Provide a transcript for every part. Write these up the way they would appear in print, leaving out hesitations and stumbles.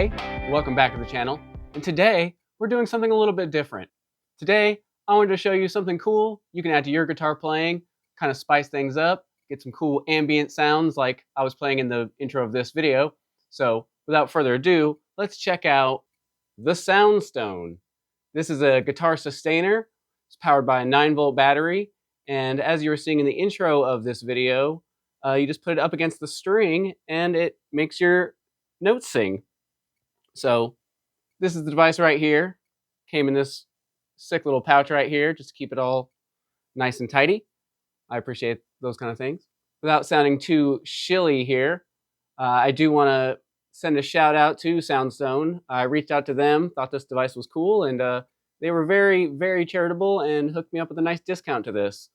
Hey, welcome back to the channel. And today, we're doing something a little bit different. Today, I wanted to show you something cool you can add to your guitar playing, kind of spice things up, get some cool ambient sounds like I was playing in the intro of this video. So, without further ado, let's check out the Soundstone. This is a guitar sustainer. It's powered by a 9-volt battery. And as you were seeing in the intro of this video, you just put it up against the string and it makes your notes sing. So this is the device right here. Came in this sick little pouch right here just to keep it all nice and tidy. I appreciate those kind of things. Without sounding too shilly here, I do want to send a shout out to Soundstone. I reached out to them, thought this device was cool, and they were very, very charitable and hooked me up with a nice discount to this.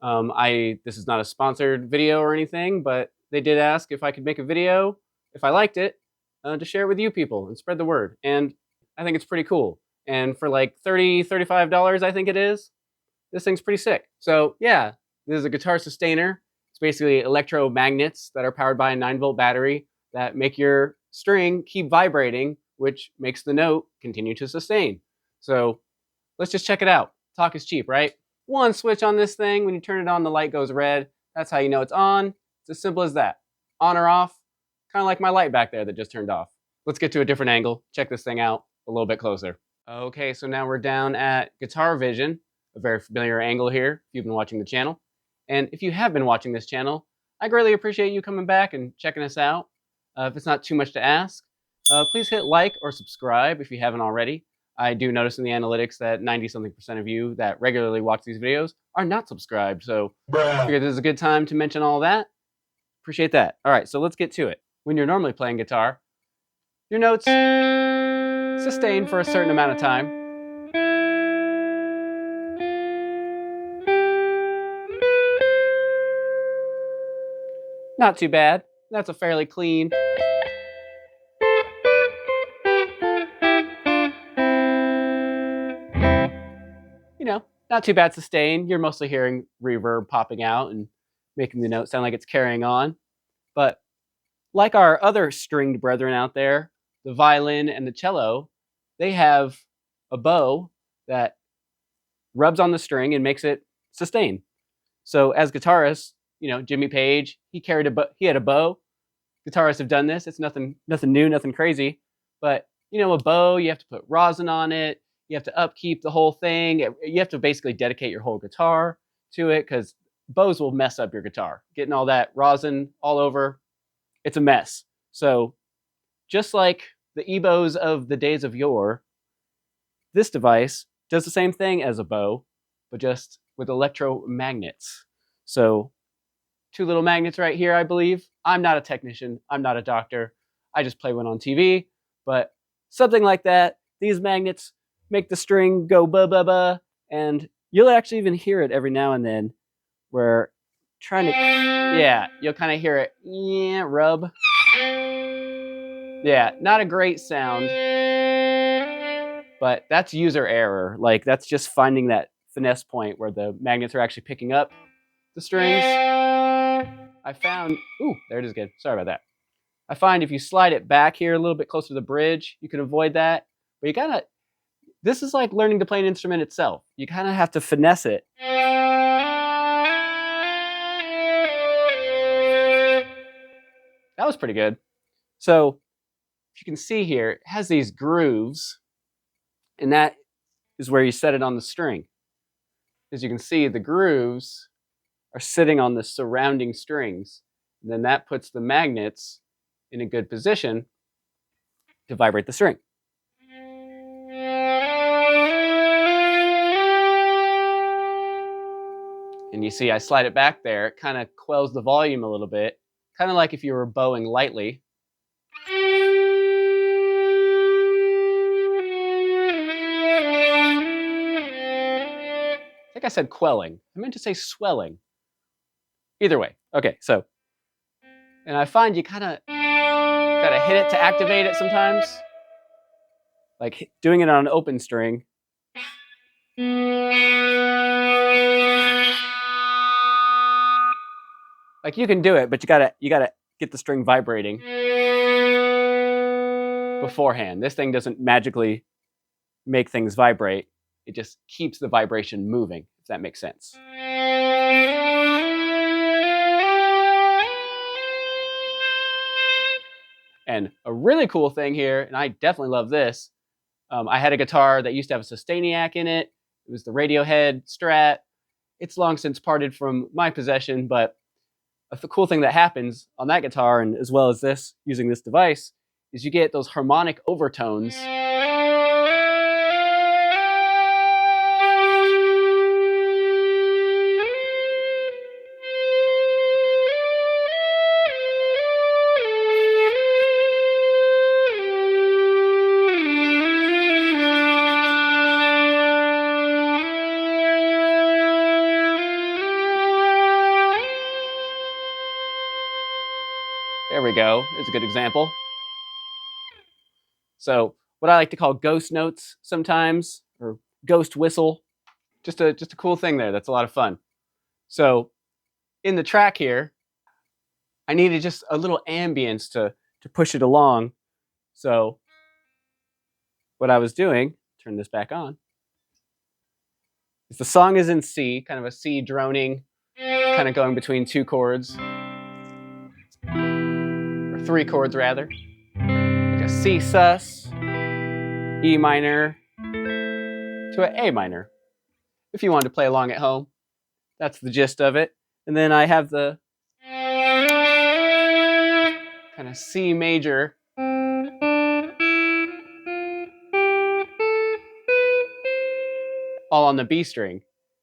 This is not a sponsored video or anything, but they did ask if I could make a video, if I liked it, to share it with you people and spread the word. And I think it's pretty cool. And for like $30, $35, I think it is, this thing's pretty sick. So yeah, this is a guitar sustainer. It's basically electromagnets that are powered by a 9-volt battery that make your string keep vibrating, which makes the note continue to sustain. So let's just check it out. Talk is cheap, right? One switch on this thing. When you turn it on, the light goes red. That's how you know it's on. It's as simple as that. On or off. Kind of like my light back there that just turned off. Let's get to a different angle. Check this thing out a little bit closer. Okay, so now we're down at Guitar Vision, a very familiar angle here if you've been watching the channel. And if you have been watching this channel, I greatly appreciate you coming back and checking us out. If it's not too much to ask, please hit like or subscribe if you haven't already. I do notice in the analytics that 90-something% of you that regularly watch these videos are not subscribed. So I figured this is a good time to mention all that. Appreciate that. All right, so let's get to it. When you're normally playing guitar, your notes sustain for a certain amount of time. Not too bad. That's a fairly clean. You know, not too bad sustain. You're mostly hearing reverb popping out and making the note sound like it's carrying on. But like our other stringed brethren out there, the violin and the cello, they have a bow that rubs on the string and makes it sustain. So as guitarists, you know, Jimmy Page, he had a bow. Guitarists have done this. It's nothing new, nothing crazy. But you know, a bow, you have to put rosin on it. You have to upkeep the whole thing. You have to basically dedicate your whole guitar to it because bows will mess up your guitar. Getting all that rosin all over, it's a mess. So just like the Ebows of the days of yore, this device does the same thing as a bow, but just with electromagnets. So 2 little magnets right here, I believe. I'm not a technician. I'm not a doctor. I just play one on TV. But something like that, these magnets make the string go ba-ba-ba, and you'll actually even hear it every now and then where trying to, yeah, you'll kind of hear it, yeah, rub. Yeah, not a great sound, but that's user error. Like, that's just finding that finesse point where the magnets are actually picking up the strings. I found, ooh, there it is again. Sorry about that. I find if you slide it back here a little bit closer to the bridge, you can avoid that. But you gotta, this is like learning to play an instrument itself. You kind of have to finesse it. That was pretty good. So if you can see here, it has these grooves, and that is where you set it on the string. As you can see, the grooves are sitting on the surrounding strings. And then that puts the magnets in a good position to vibrate the string. And you see I slide it back there, it kind of quells the volume a little bit, kind of like if you were bowing lightly. I think I said quelling. I meant to say swelling. Either way. Okay, so, and I find you kind of gotta hit it to activate it sometimes. Like doing it on an open string. Like you can do it, but you gotta get the string vibrating. beforehand. This thing doesn't magically make things vibrate. It just keeps the vibration moving, if that makes sense. And a really cool thing here, and I definitely love this, I had a guitar that used to have a Sustainiac in it. It was the Radiohead Strat. It's long since parted from my possession, but the cool thing that happens on that guitar, and as well as this, using this device, is you get those harmonic overtones. There we go. There's a good example. So what I like to call ghost notes sometimes, or ghost whistle. Just a cool thing there. That's a lot of fun. So in the track here, I needed just a little ambience to push it along. So what I was doing, turn this back on, is the song is in C, kind of a C droning, kind of going between two chords, or three chords rather. Like a C sus, E minor, to an A minor. If you wanted to play along at home, that's the gist of it. And then I have the kind of C major all on the B string.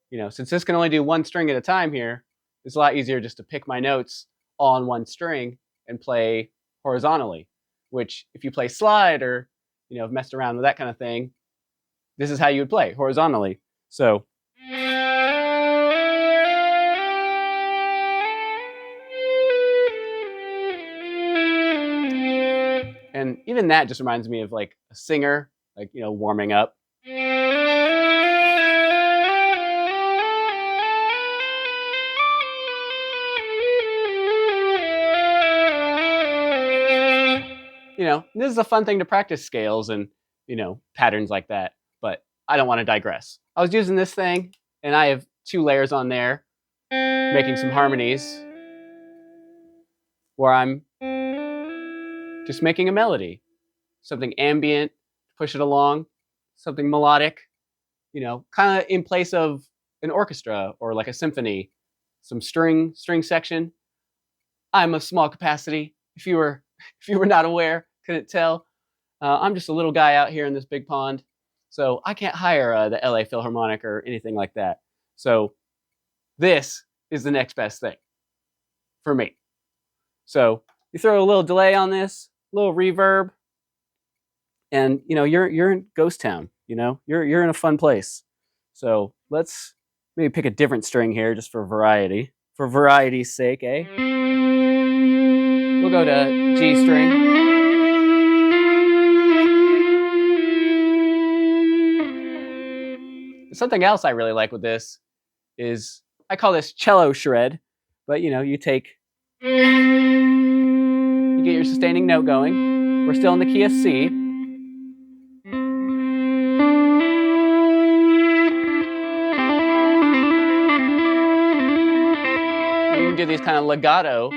You know, since this can only do one string at a time here, it's a lot easier just to pick my notes all on one string and play horizontally, which if you play slide or, you know, have messed around with that kind of thing, this is how you would play horizontally. So and even that just reminds me of like a singer, like, you know, warming up. You know, this is a fun thing to practice scales and, you know, patterns like that, but I don't want to digress. I was using this thing and I have 2 layers on there, making some harmonies where I'm just making a melody, something ambient, push it along, something melodic, you know, kind of in place of an orchestra or like a symphony, some string section. I'm of small capacity. If you were not aware, couldn't tell, I'm just a little guy out here in this big pond, so I can't hire the LA Philharmonic or anything like that. So this is the next best thing for me. So you throw a little delay on this, a little reverb, and you know you're in ghost town. You know you're in a fun place. So let's maybe pick a different string here just for variety. For variety's sake, eh? We'll go to G string. Something else I really like with this is, I call this cello shred, but you know, you get your sustaining note going. We're still in the key of C. You can do these kind of legato.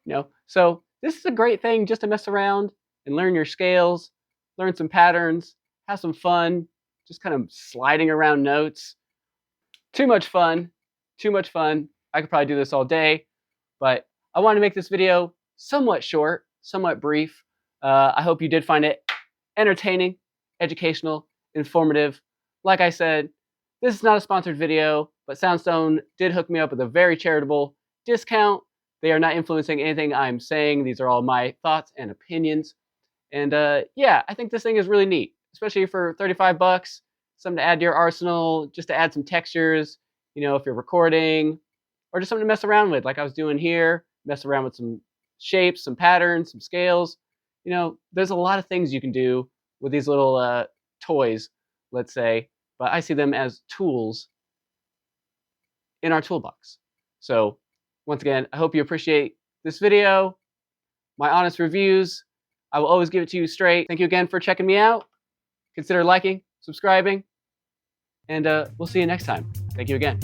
You know, so this is a great thing just to mess around and learn your scales, learn some patterns, have some fun, just kind of sliding around notes. Too much fun, too much fun. I could probably do this all day, but I wanted to make this video somewhat short, somewhat brief. I hope you did find it entertaining, educational, informative. Like I said, this is not a sponsored video, but Soundstone did hook me up with a very charitable discount. They are not influencing anything I'm saying. These are all my thoughts and opinions. And yeah, I think this thing is really neat, especially for 35 bucks, something to add to your arsenal, just to add some textures, you know, if you're recording, or just something to mess around with, like I was doing here, mess around with some shapes, some patterns, some scales. You know, there's a lot of things you can do with these little toys, let's say, but I see them as tools in our toolbox. So once again, I hope you appreciate this video, my honest reviews. I will always give it to you straight. Thank you again for checking me out. Consider liking, subscribing, and we'll see you next time. Thank you again.